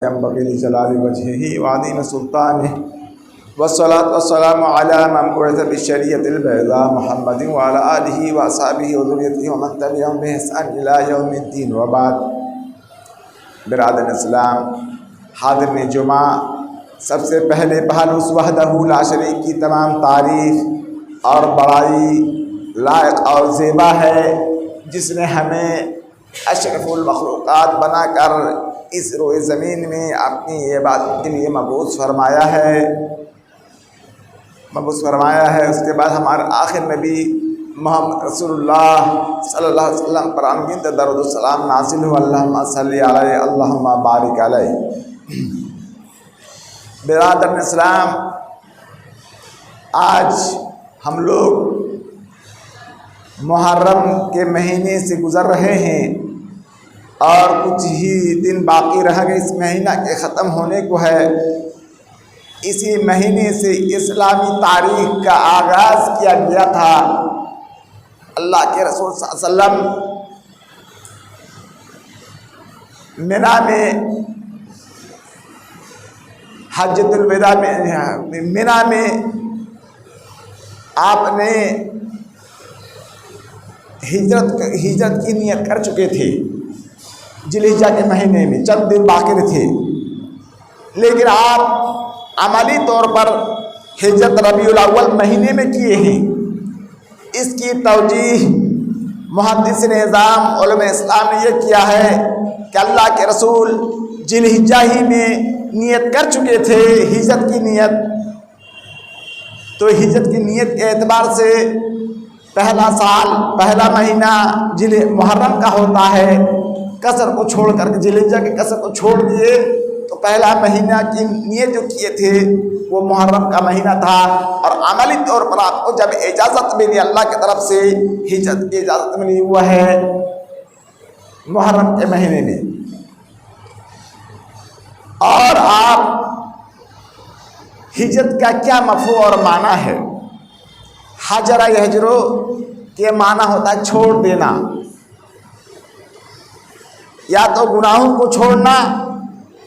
ينبغي لجلال وجهه وعظيم سلطانه والصلاة والسلام على من بعث بالشريعة البيضاء محمد وعلى آله وأصحابه وذريته ومن تبعهم بإحسان إلى يوم الدين وبعد. برادر اسلام، حاضر جمعہ، سب سے پہلے بہلوس وحدہ لا شریک کی تمام تعریف اور بڑائی لائق اور زیبا ہے، جس نے ہمیں اشرف المخلوقات بنا کر اس روئے زمین میں اپنی عبادت کے لیے مبعوث فرمایا ہے. اس کے بعد ہمارے آخر نبی محمد رسول اللہ صلی اللہ علیہ وسلم پر امین درود السلام نازل ہو. اللہم صلی علیہ اللہم بارک علیہ. برادر اسلام، آج ہم لوگ محرم کے مہینے سے گزر رہے ہیں اور کچھ ہی دن باقی رہ گئے اس مہینہ کے ختم ہونے کو ہے. اسی مہینے سے اسلامی تاریخ کا آغاز کیا گیا تھا. اللہ کے رسول صلی اللہ علیہ وسلم مینا میں حجۃ الوداع میں مینا میں آپ نے ہجرت کی نیت کر چکے تھے. ذی الحجہ کے مہینے میں چند دن باقی تھے، لیکن آپ عملی طور پر ہجرت ربیع الاول مہینے میں کیے ہیں. اس کی توجیہ محدث نظام علماء اسلام نے یہ کیا ہے کہ اللہ کے رسول ذی الحجہ ہی میں نیت کر چکے تھے ہجرت کی نیت. تو ہجرت کی نیت کے اعتبار سے پہلا سال پہلا مہینہ محرم کا ہوتا ہے. قصر کو چھوڑ کر ذی الحجہ کے قصر کو چھوڑ دیے تو پہلا مہینہ کی نیت جو کیے تھے وہ محرم کا مہینہ تھا. اور عملی طور پر آپ کو جب اجازت ملی اللہ کی طرف سے ہجرت کی اجازت ملی وہ ہے محرم کے مہینے میں. اور آپ ہجرت کا کیا مفہوم اور معنی ہے؟ حجر یحجرو کے معنی ہوتا ہے چھوڑ دینا، یا تو گناہوں کو چھوڑنا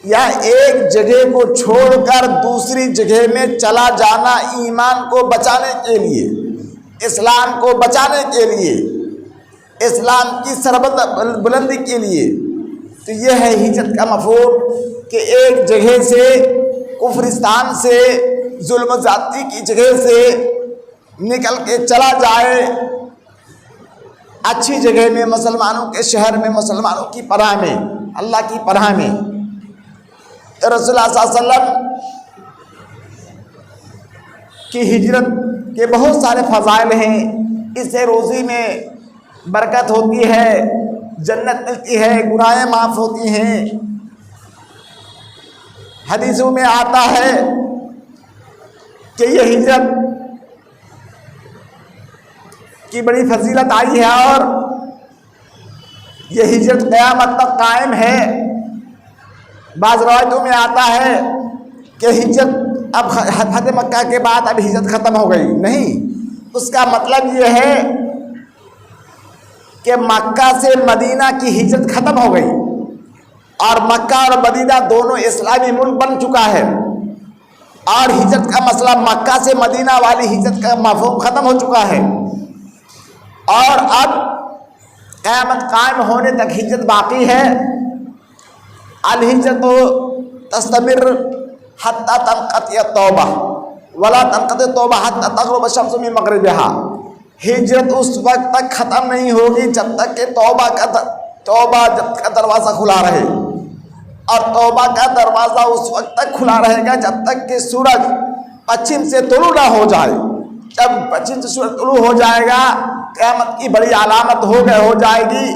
یا ایک جگہ کو چھوڑ کر دوسری جگہ میں چلا جانا ایمان کو بچانے کے لیے، اسلام کو بچانے کے لیے، اسلام کی سربلندی بلندی کے لیے. تو یہ ہے ہجرت کا مفہوم کہ ایک جگہ سے کفرستان سے ظلم و زیادتی کی جگہ سے نکل کے چلا جائے اچھی جگہ میں، مسلمانوں کے شہر میں، مسلمانوں کی پناہ میں، اللہ کی پناہ میں. رسول اللہ صلی اللہ علیہ وسلم کی ہجرت کے بہت سارے فضائل ہیں. اس سے روزی میں برکت ہوتی ہے، جنت ملتی ہے، گناہیں معاف ہوتی ہیں. حدیثوں میں آتا ہے کہ یہ ہجرت کی بڑی فضیلت آئی ہے اور یہ ہجرت قیامت تک قائم ہے. بعض روایتوں میں آتا ہے کہ ہجرت اب فتح مکہ کے بعد اب ہجرت ختم ہو گئی. نہیں، اس کا مطلب یہ ہے کہ مکہ سے مدینہ کی ہجرت ختم ہو گئی اور مکہ اور مدینہ دونوں اسلامی ملک بن چکا ہے اور ہجرت کا مسئلہ مکہ سے مدینہ والی ہجرت کا مفہوم ختم ہو چکا ہے. اور اب قیامت قائم ہونے تک ہجرت باقی ہے. الہجرت تستمر حتی تنقطع التوبہ ولا تنقطع التوبہ حتی تغرب الشمس من مغربہا. ہجرت اس وقت تک ختم نہیں ہوگی جب تک کہ توبہ کا دروازہ کھلا رہے، اور توبہ کا دروازہ اس وقت تک کھلا رہے گا جب تک کہ سورج پچھم سے طلوع نہ ہو جائے. جب پچھم سے سورج طلوع ہو جائے گا، قیامت کی بڑی علامت ہو جائے گی،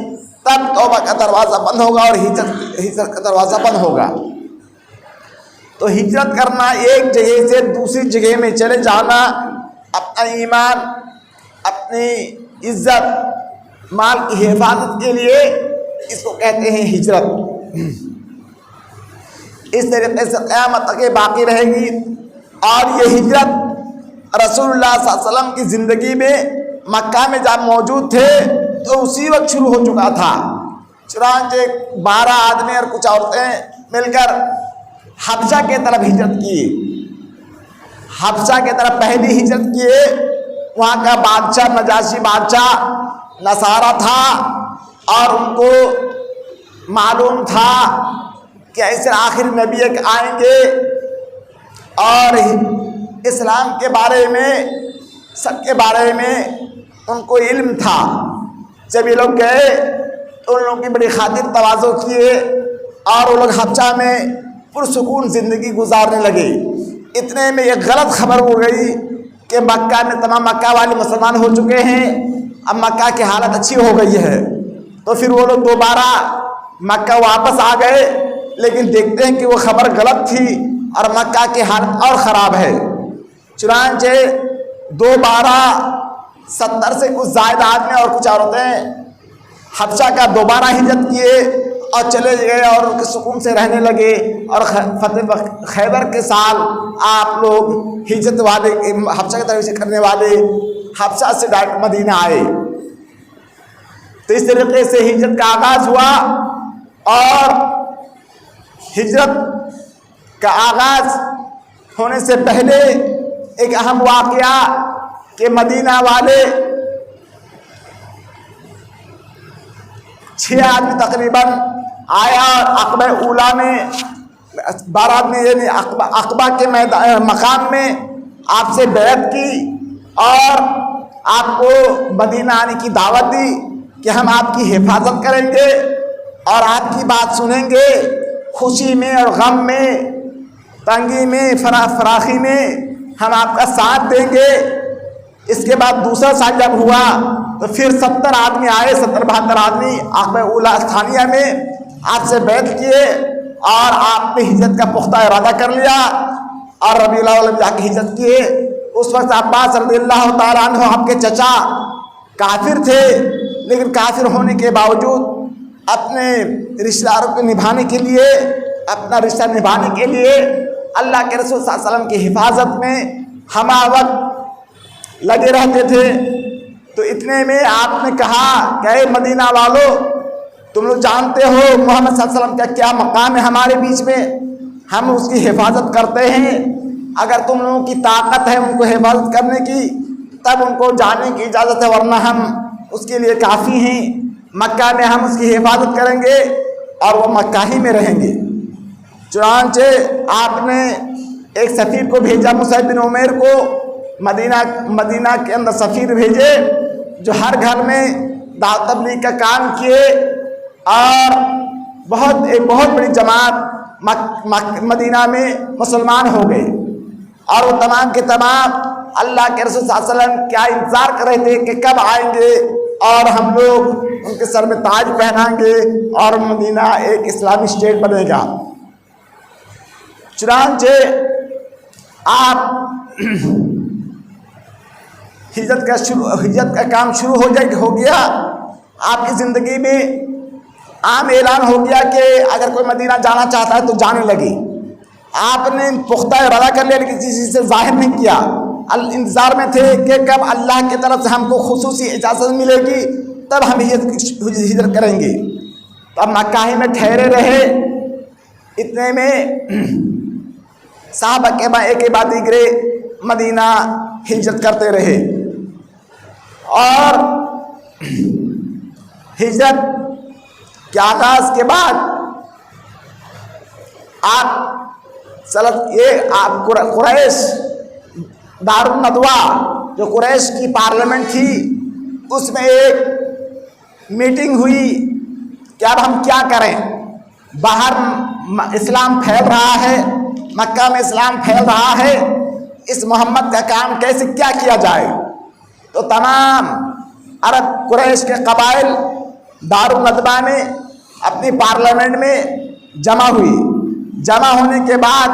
تب توبہ کا دروازہ بند ہوگا اور ہجرت کا دروازہ بند ہوگا. تو ہجرت کرنا، ایک جگہ سے دوسری جگہ میں چلے جانا، اپنا ایمان، اپنی عزت، مال کی حفاظت کے لیے، اس کو کہتے ہیں ہجرت. اس طریقے سے قیامت تک باقی رہے گی. اور یہ ہجرت رسول اللہ صلی اللہ علیہ وسلم کی زندگی میں مکہ میں جب موجود تھے تو اسی وقت شروع ہو چکا تھا. چنانچہ 12 آدمی اور کچھ عورتیں مل کر حبشہ کے طرف ہجرت کیے. حبشہ کے طرف پہلی ہجرت کیے. وہاں کا بادشاہ نجاشی بادشاہ نصارہ تھا اور ان کو معلوم تھا کہ ایسے آخر نبی ایک آئیں گے اور اسلام کے بارے میں سب کے بارے میں ان کو علم تھا. جب یہ لوگ گئے تو ان لوگوں کی بڑی خاطر تواضع کیے اور وہ لوگ حبشہ میں پرسکون زندگی گزارنے لگے. اتنے میں ایک غلط خبر ہو گئی کہ مکہ میں تمام مکہ والے مسلمان ہو چکے ہیں، اب مکہ کی حالت اچھی ہو گئی ہے. تو پھر وہ لوگ دوبارہ مکہ واپس آ گئے، لیکن دیکھتے ہیں کہ وہ خبر غلط تھی اور مکہ کی حالت اور خراب ہے. چنانچہ دوبارہ 70 سے کچھ زائد آدمی اور کچھ عورتیں حبشہ کا دوبارہ ہجرت کیے اور چلے گئے اور ان کے سکون سے رہنے لگے. اور فتح خیبر کے سال آپ لوگ ہجرت والے حبشہ کی طرف سے کرنے والے حبشہ سے ڈائریکٹ مدینہ آئے. تو اس طریقے سے ہجرت کا آغاز ہوا. اور ہجرت کا آغاز ہونے سے پہلے ایک اہم واقعہ کہ مدینہ والے 6 آدمی تقریباً آیا اور عقبہ اولا میں 12 آدمی یعنی عقبہ کے مقام میں آپ سے بیعت کی اور آپ کو مدینہ آنے کی دعوت دی کہ ہم آپ کی حفاظت کریں گے اور آپ کی بات سنیں گے، خوشی میں اور غم میں، تنگی میں، فراخی میں ہم آپ کا ساتھ دیں گے. اس کے بعد دوسرا سال جب ہوا تو پھر 70 آدمی آئے، 72 آدمی عقبہ اولا ثانیہ میں آپ سے بیعت کیے اور آپ نے ہجرت کا پختہ ارادہ کر لیا اور ربیع الاول میں جا کے ہجرت کیے. اس وقت عباس رضی اللہ تعالیٰ عنہ آپ کے چچا کافر تھے، لیکن کافر ہونے کے باوجود اپنے رشتہ داروں کو نبھانے کے لیے، اپنا رشتہ نبھانے کے لیے اللہ کے رسول صلی اللہ علیہ وسلم کی حفاظت میں ہمہ وقت لگے رہتے تھے. تو اتنے میں آپ نے کہا کہ اے مدینہ والو، تم لوگ جانتے ہو محمد صلی اللہ علیہ وسلم کا کیا مقام ہے ہمارے بیچ میں، ہم اس کی حفاظت کرتے ہیں. اگر تم لوگوں کی طاقت ہے ان کو حفاظت کرنے کی تب ان کو جانے کی اجازت ہے، ورنہ ہم اس کے لیے کافی ہیں. مکہ میں ہم اس کی حفاظت کریں گے اور وہ مکہ ہی میں رہیں گے. چنانچہ آپ نے ایک سفیر کو بھیجا، مصعب بن عمیر کو، مدینہ کے اندر سفیر بھیجے جو ہر گھر میں دعوت تبلیغ کا کام کیے اور ایک بہت بڑی جماعت مدینہ میں مسلمان ہو گئے. اور وہ تمام کے تمام اللہ کے رسول صلی اللہ علیہ وسلم کیا انتظار کر رہے تھے کہ کب آئیں گے اور ہم لوگ ان کے سر میں تاج پہنائیں گے اور مدینہ ایک اسلامی اسٹیٹ بنے گا. چنانچہ آپ ہجرت کا کام شروع ہو گیا. آپ کی زندگی میں عام اعلان ہو گیا کہ اگر کوئی مدینہ جانا چاہتا ہے تو جانے لگے. آپ نے پختہ ارادہ کر لیا لیکن کسی سے ظاہر نہیں کیا. انتظار میں تھے کہ کب اللہ کی طرف سے ہم کو خصوصی اجازت ملے گی تب ہم ہجرت کریں گے. تو اب مکہ ہی میں ٹھہرے رہے. اتنے میں صحابہ کے ایک کے بعد دیگرے مدینہ ہجرت کرتے رہے. اور ہجرت کے آغاز کے بعد آپ قریش دار الندوہ جو قریش کی پارلیمنٹ تھی اس میں ایک میٹنگ ہوئی کہ اب ہم کیا کریں. باہر اسلام پھیل رہا ہے، مکہ میں اسلام پھیل رہا ہے، اس محمد کا کام کیسے کیا جائے. تو تمام عرب قریش کے قبائل دار الندوہ میں اپنی پارلیمنٹ میں جمع ہوئی. جمع ہونے کے بعد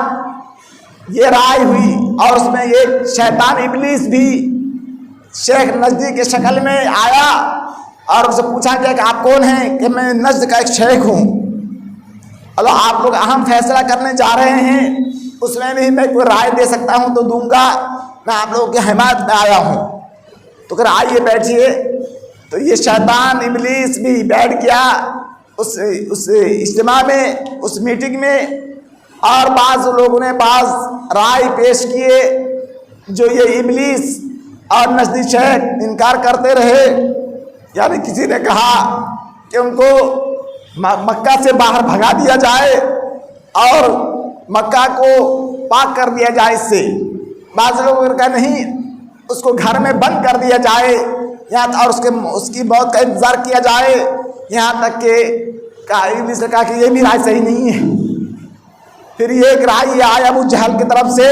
یہ رائے ہوئی اور اس میں ایک شیطان ابلیس بھی شیخ نجدی کی شکل میں آیا اور اسے پوچھا گیا کہ آپ کون ہیں؟ کہ میں نجد کا ایک شیخ ہوں. اللہ آپ لوگ اہم فیصلہ کرنے جا رہے ہیں، اس میں بھی میں کوئی رائے دے سکتا ہوں تو دوں گا، میں آپ لوگوں کی حمایت میں آیا ہوں. تو کہ آئیے بیٹھیے. تو یہ شیطان ابلیس بھی بیٹھ گیا اس اجتماع میں، اس میٹنگ میں. اور بعض لوگوں نے بعض رائے پیش کیے جو یہ ابلیس اور نجدی شیخ انکار کرتے رہے، یعنی کسی نے کہا کہ ان کو مکہ سے باہر بھگا دیا جائے اور مکہ کو پاک کر دیا جائے اس سے، بعض لوگوں نے کہا نہیں اس کو گھر میں بند کر دیا جائے اور اس کی موت کا انتظار کیا جائے، یہاں تک کہ ابلیس نے کہا کہ یہ بھی رائے صحیح نہیں ہے۔ پھر یہ ایک رائے آیا ابو جہل کی طرف سے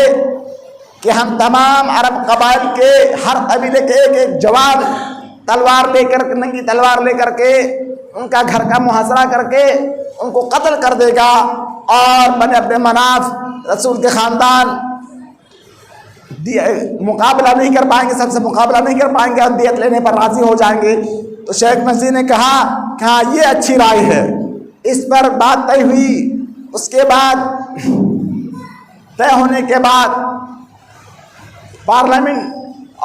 کہ ہم تمام عرب قبائل کے ہر قبیلے کے ایک ایک جوان تلوار لے کر ننگی تلوار لے کر کے ان کا گھر کا محاصرہ کر کے ان کو قتل کر دے گا، اور بنی عبد مناف رسول کے خاندان مقابلہ نہیں کر پائیں گے، سب سے مقابلہ نہیں کر پائیں گے اور دیت لینے پر راضی ہو جائیں گے۔ تو شیخ مسیح نے کہا کہ ہاں یہ اچھی رائے ہے، اس پر بات طے ہوئی۔ اس کے بعد طے ہونے کے بعد پارلیمنٹ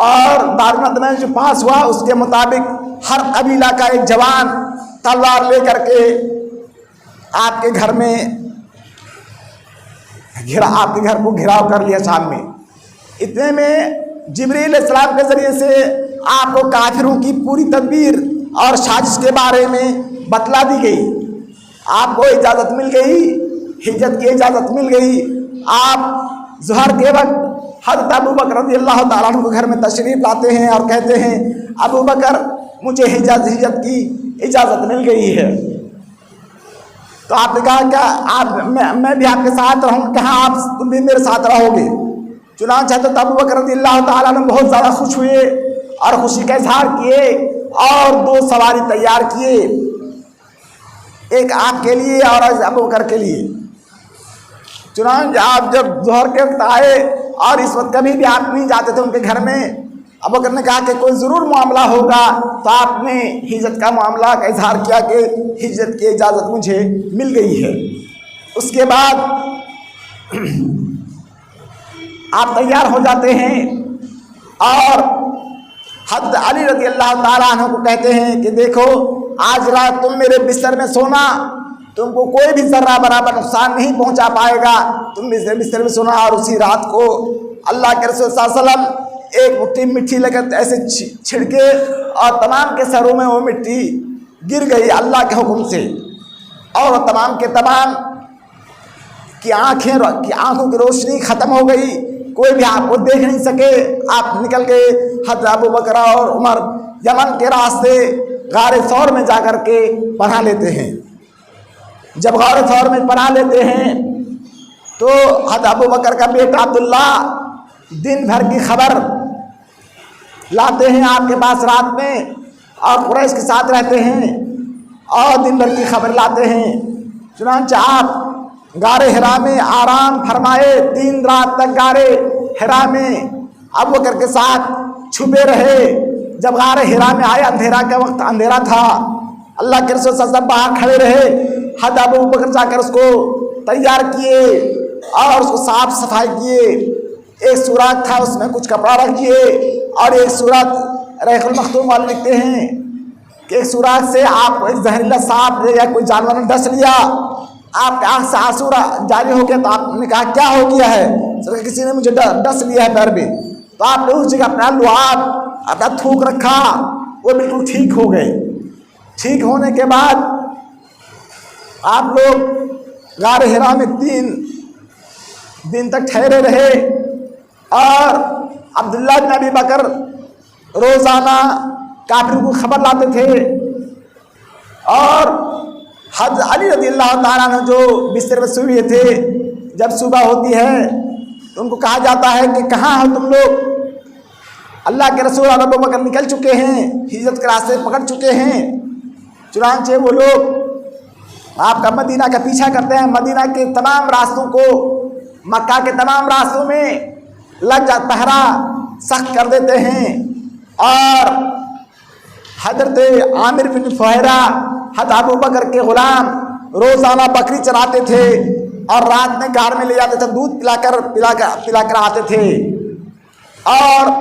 اور دارالمدینہ میں جو پاس ہوا اس کے مطابق ہر قبیلہ کا ایک جوان تلوار لے کر کے آپ کے گھر میں آپ کے گھر کو گھراؤ کر لیا شام میں۔ اتنے میں جبریل علیہ السلام کے ذریعے سے آپ کو کافروں کی پوری تدبیر اور سازش کے بارے میں بتلا دی گئی، آپ کو اجازت مل گئی، ہجرت کی اجازت مل گئی۔ آپ ظہر کے وقت حضرت ابو بکر رضی اللہ تعالیٰ عنہ کے گھر میں تشریف لاتے ہیں اور کہتے ہیں ابو بکر مجھے ہجرت کی اجازت مل گئی ہے۔ تو آپ نے کہا کیا میں بھی آپ کے ساتھ رہوں؟ کہاں آپ تم بھی میرے ساتھ رہو گے؟ چنانچہ حضرت ابو بکر رضی اللہ تعالیٰ عنہ بہت زیادہ خوش ہوئے اور خوشی کا اظہار کیے اور 2 سواری تیار کیے، ایک آپ کے لیے اور ابو بکر کے لیے۔ چنانچہ آپ جب ظہر کے وقت آئے اور اس وقت کبھی بھی آپ نہیں جاتے تھے ان کے گھر میں، ابو بکر نے کہا کہ کوئی ضرور معاملہ ہوگا، تو آپ نے ہجرت کا معاملہ کا اظہار کیا کہ ہجرت کی اجازت مجھے مل گئی ہے۔ اس کے بعد آپ تیار ہو جاتے ہیں اور حضرت علی رضی اللہ تعالیٰ عنہ کو کہتے ہیں کہ دیکھو آج رات تم میرے بستر میں سونا، تم کو کوئی بھی ذرہ برابر نقصان نہیں پہنچا پائے گا، تم بستر میں سونا۔ اور اسی رات کو اللہ کے رسول صلی اللہ علیہ وسلم ایک مٹھی مٹی لے کر ایسے چھڑکے اور تمام کے سروں میں وہ مٹی گر گئی اللہ کے حکم سے، اور تمام کے تمام کی آنکھوں کی روشنی ختم ہو گئی، کوئی بھی آپ کو دیکھ نہیں سکے۔ آپ نکل گئے، حضرت ابو بکر اور عمر یمن کے راستے غار ثور میں جا کر کے پناہ لیتے ہیں۔ جب غار ثور میں پناہ لیتے ہیں تو حضرت ابو بکر کا بیٹا عبداللہ دن بھر کی خبر لاتے ہیں آپ کے پاس رات میں، اور قریش کے ساتھ رہتے ہیں اور دن بھر کی خبر لاتے ہیں۔ چنانچہ آپ غار حرا میں آرام فرمائے، 3 رات تک غار حرا میں ابو بکر کے ساتھ چھپے رہے۔ جب غار حرا میں آئے، اندھیرا کا وقت، اندھیرا تھا، اللہ کے رسول صلی اللہ علیہ وسلم باہر کھڑے رہے۔ حضرت ابو بکر جا کر اس کو تیار کیے اور اس کو صاف صفائی کیے۔ ایک سوراخ تھا، اس میں کچھ کپڑا رکھ دیے، اور ایک سوراخ ریح المختوم والے لکھتے ہیں کہ ایک سوراخ سے آپ کو ایک زہریلا سانپ یا کوئی جانور نے ڈس لیا، آپ کے آنکھ سے آنسو جاری ہو گیا، تو آپ نے کہا کیا ہو گیا ہے؟ کسی نے مجھے ڈس لیا ہے پیر میں۔ تو آپ نے اس جگہ اپنا لعاب، اپنا تھوک رکھا، وہ بالکل ٹھیک ہو گئے۔ ٹھیک ہونے کے بعد آپ لوگ غار حرا میں 3 دن تک ٹھہرے رہے، اور عبداللہ بن ابی بکر روزانہ کافروں کو خبر لاتے تھے، اور حضرت علی رضی اللہ تعالیٰ عنہ جو بستر میں سوئے تھے، جب صبح ہوتی ہے تو ان کو کہا جاتا ہے کہ کہاں ہو تم لوگ؟ اللہ کے رسول ابو بکر نکل چکے ہیں، ہجرت کے راستے پکڑ چکے ہیں۔ چنانچہ وہ لوگ آپ کا مدینہ کا پیچھا کرتے ہیں، مدینہ کے تمام راستوں کو، مکہ کے تمام راستوں میں لگ جا پہرا سخت کر دیتے ہیں، اور حضرت عامر بن فہیرہ حضرت ابو بکر کے غلام روزانہ بکری چراتے تھے، اور رات میں گھر میں لے جاتے تھے، دودھ پلا کر آتے تھے۔ اور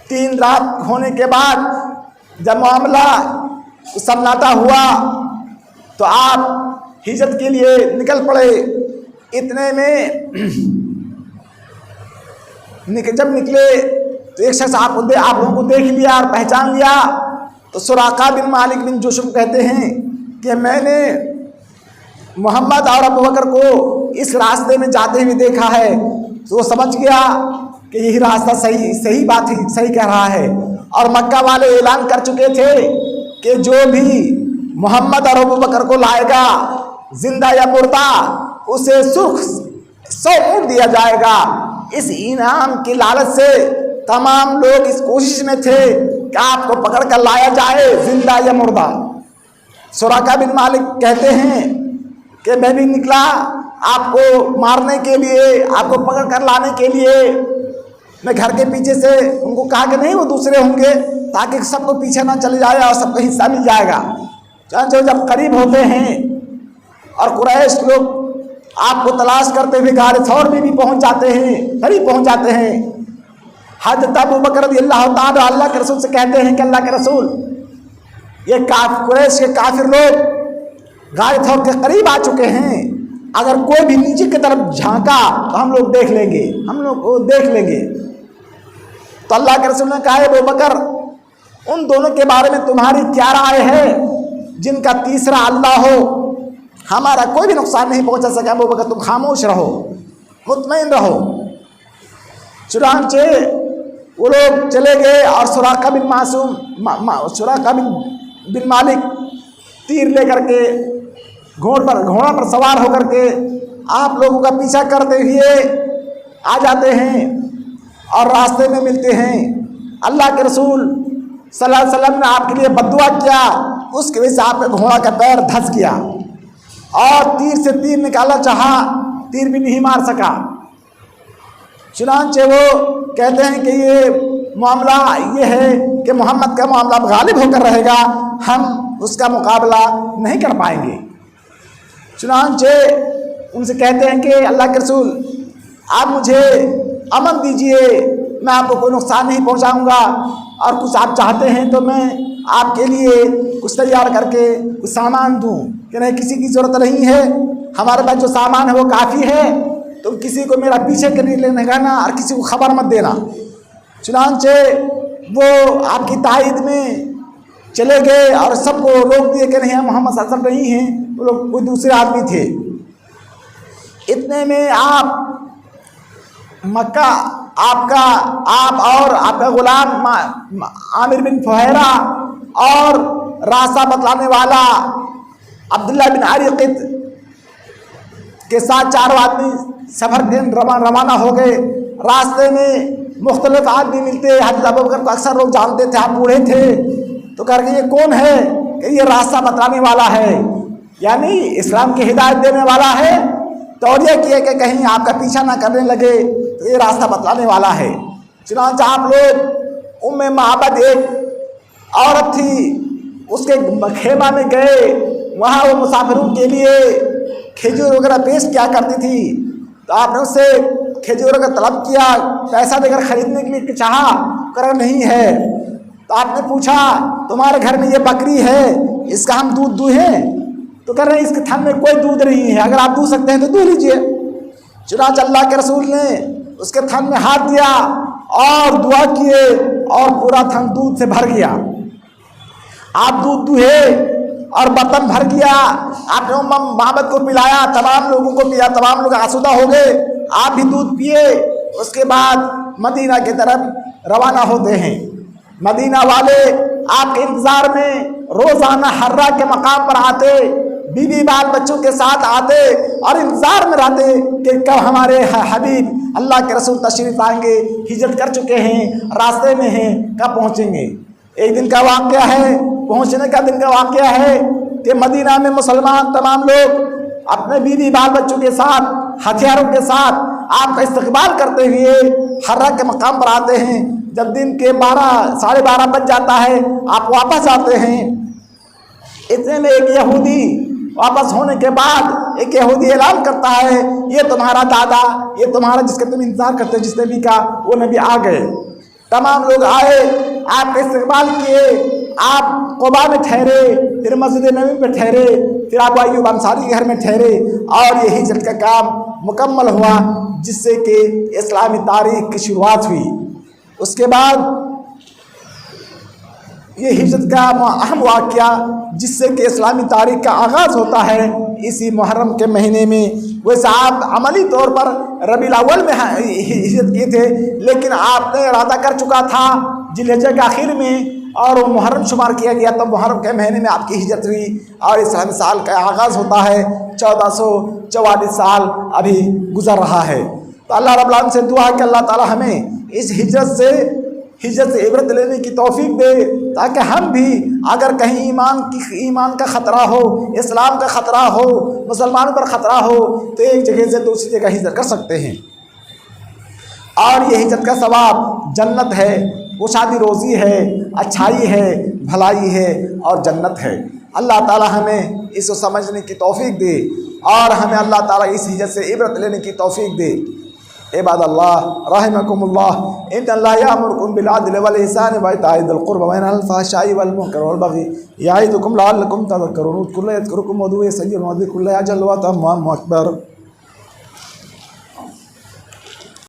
3 رات ہونے کے بعد جب معاملہ سناٹا ہوا تو آپ ہجرت کے لیے نکل پڑے، اتنے میں جب نکلے تو ایک شخص آپ لوگوں کو دیکھ لیا اور پہچان لیا. تو سراقہ بن مالک بن جوشم کہتے ہیں کہ میں نے محمد اور ابو بکر کو اس راستے میں جاتے ہوئے دیکھا ہے. تو وہ سمجھ گیا کہ یہی راستہ صحیح بات ہے، صحیح کہہ رہا ہے. اور مکہ والے اعلان کر چکے تھے کہ جو بھی محمد اور ابو بکر کو لائے گا زندہ یا مردہ اسے سرخ 100 اونٹ دیا جائے گا. اس انعام کی لالچ سے تمام لوگ اس کوشش میں تھے کہ آپ کو پکڑ کر لایا جائے زندہ یا مردہ. سراقہ بن مالک کہتے ہیں کہ میں بھی نکلا آپ کو مارنے کے لیے، آپ کو پکڑ کر لانے کے لیے. میں گھر کے پیچھے سے ان کو کہا کہ نہیں وہ دوسرے ہوں گے تاکہ سب کو پیچھے نہ چلے جائے اور سب کو حصہ مل جائے گا. چنانچہ جب قریب ہوتے ہیں اور قریش لوگ آپ کو تلاش کرتے ہوئے غار ثور میں بھی پہنچ جاتے ہیں، قریب پہنچ جاتے ہیں. حضرت ابو بکر رضی اللہ تعالی اللہ کے رسول سے کہتے ہیں کہ اللہ کے رسول یہ قریش کے کافر لوگ غار ثور کے قریب آ چکے ہیں، اگر کوئی بھی نیچے کی طرف جھانکا تو ہم لوگ دیکھ لیں گے، ہم لوگ دیکھ لیں گے. تو اللہ کے رسول نے کہا ابو بکر ان دونوں کے بارے میں تمہاری کیا رائے ہے جن کا تیسرا اللہ ہو؟ ہمارا کوئی بھی نقصان نہیں پہنچا سکا. ابو بکر تم خاموش رہو، مطمئن رہو. چنانچہ وہ لوگ چلے گئے اور سراقہ بن مالک تیر لے کر کے گھوڑا پر سوار ہو کر کے آپ لوگوں کا پیچھا کرتے ہوئے آ جاتے ہیں اور راستے میں ملتے ہیں. اللہ کے رسول صلی اللہ علیہ وسلم نے آپ کے لیے بد دعا کیا، اس کی وجہ سے آپ کے گھوڑا کا پیر دھس گیا اور تیر سے تیر نکالنا چاہا، تیر بھی نہیں مار سکا. چنانچہ وہ کہتے ہیں کہ یہ معاملہ یہ ہے کہ محمد کا معاملہ غالب ہو کر رہے گا، ہم اس کا مقابلہ نہیں کر پائیں گے. چنانچہ ان سے کہتے ہیں کہ اللہ کے رسول آپ مجھے امن دیجئے، میں آپ کو کوئی نقصان نہیں پہنچاؤں گا، اور کچھ آپ چاہتے ہیں تو میں آپ کے لیے کچھ تیار کر کے کچھ سامان دوں. کہ نہیں کسی کی ضرورت نہیں ہے، ہمارے پاس جو سامان ہے وہ کافی ہے، تم کسی کو میرا پیچھے کرنے لینے گانا اور کسی کو خبر مت دینا. چنانچہ وہ آپ کی تائید میں چلے گئے اور سب کو روک دیے کہ نہیں محمد صلی اللہ علیہ وسلم نہیں ہیں، وہ لوگ کوئی دوسرے آدمی تھے. اتنے میں آپ مکہ آپ اور آپ کا غلام عامر بن فہیرہ اور راستہ بتلانے والا عبداللہ بن عریقط کے ساتھ 4 آدمی سفر کے روانہ ہو گئے. راستے میں مختلف آدمی ملتے. حضرت ابوبکر کو اکثر لوگ جانتے تھے، آپ بوڑھے تھے تو کہہ رہے یہ کون ہے؟ کہ یہ راستہ بتلانے والا ہے، یعنی اسلام کی ہدایت دینے والا ہے. توجہ کیے کہ کہیں آپ کا پیچھا نہ کرنے لگے تو یہ راستہ بتلانے والا ہے. چنانچہ آپ لوگ معبد ایک عورت تھی اس کے خیمہ میں گئے. وہاں وہ مسافروں کے لیے کھجور وغیرہ پیش کیا کرتی تھی. تو آپ نے اس سے کھجور کا طلب کیا، پیسہ دے کر خریدنے کے لیے چاہا، کرا نہیں ہے. تو آپ نے پوچھا تمہارے گھر میں یہ بکری ہے، اس کا ہم دودھ دوہیں؟ تو کہہ رہے ہیں اس کے تھن میں کوئی دودھ نہیں ہے، اگر آپ دو سکتے ہیں تو دو لیجئے. چنانچہ اللہ کے رسول نے اس کے تھن میں ہاتھ دیا اور دعا کیے اور پورا تھن دودھ سے بھر گیا. آپ دودھ دوہے اور برتن بھر گیا. آپ نے معبد کو پلایا، تمام لوگوں کو پیا، تمام لوگ آسودہ ہو گئے. آپ بھی دودھ پیے. اس کے بعد مدینہ کی طرف روانہ ہوتے ہیں. مدینہ والے آپ کے انتظار میں روزانہ حرہ کے مقام پر آتے، بیوی بال بچوں کے ساتھ آتے اور انتظار میں رہتے کہ کب ہمارے حبیب اللہ کے رسول تشریف آئیں گے، ہجرت کر چکے ہیں، راستے میں ہیں، کب پہنچیں گے. ایک دن کا واقعہ ہے، پہنچنے کا دن کا واقعہ ہے کہ مدینہ میں مسلمان تمام لوگ اپنے بیوی بال بچوں کے ساتھ ہتھیاروں کے ساتھ آپ کا استقبال کرتے ہوئے حرہ کے مقام پر آتے ہیں. جب دن کے 12 بج جاتا ہے آپ واپس آتے ہیں. اتنے میں ایک یہودی واپس ہونے کے بعد ایک یہودی اعلان کرتا ہے یہ تمہارا دادا، یہ تمہارا جس کا تم انتظار کرتے ہو، جس نبی کا، وہ نبی آ گئے. تمام لوگ آئے، آپ کا استقبال کیے. آپ قباء میں ٹھہرے، پھر مسجد نبوی میں ٹھہرے، پھر ابو ایوب انصاری کے گھر میں ٹھہرے اور یہ ہجرت کا کام مکمل ہوا جس سے کہ اسلامی تاریخ کی شروعات ہوئی۔ اس کے بعد یہ ہجرت کا اہم واقعہ جس سے کہ اسلامی تاریخ کا آغاز ہوتا ہے اسی محرم کے مہینے میں۔ ویسے آپ عملی طور پر ربیع الاول میں ہجرت کیے تھے، لیکن آپ نے ارادہ کر چکا تھا ذی الحجہ کے آخر میں، اور وہ محرم شمار کیا گیا، تب محرم کے مہینے میں آپ کی ہجرت ہوئی، اور اسلامی سال کا آغاز ہوتا ہے 1444 سال ابھی گزر رہا ہے۔ تو اللہ رب العالمین سے دعا ہے کہ اللہ تعالی ہمیں اس ہجرت سے عبرت لینے کی توفیق دے، تاکہ ہم بھی اگر کہیں ایمان کا خطرہ ہو، اسلام کا خطرہ ہو، مسلمانوں پر خطرہ ہو، تو ایک جگہ سے دوسری جگہ ہجرت کر سکتے ہیں۔ اور یہ ہجرت کا ثواب جنت ہے، وہ شادی روزی ہے، اچھائی ہے، بھلائی ہے اور جنت ہے۔ اللہ تعالی ہمیں اس کو سمجھنے کی توفیق دے، اور ہمیں اللہ تعالی اس ہجرت سے عبرت لینے کی توفیق دے۔ عباد اللہ رحمکم اللہ، ان اللہ یامرکم بالعدل والاحسان وایتاء ذی القربى وینہی عن الفحشاء والمنکر والبغی یعظکم لعلکم تذکرون اذکروا یذکرکم وادعوہ یستجب لکم وذکروا اللہ اجل واتم اکبر۔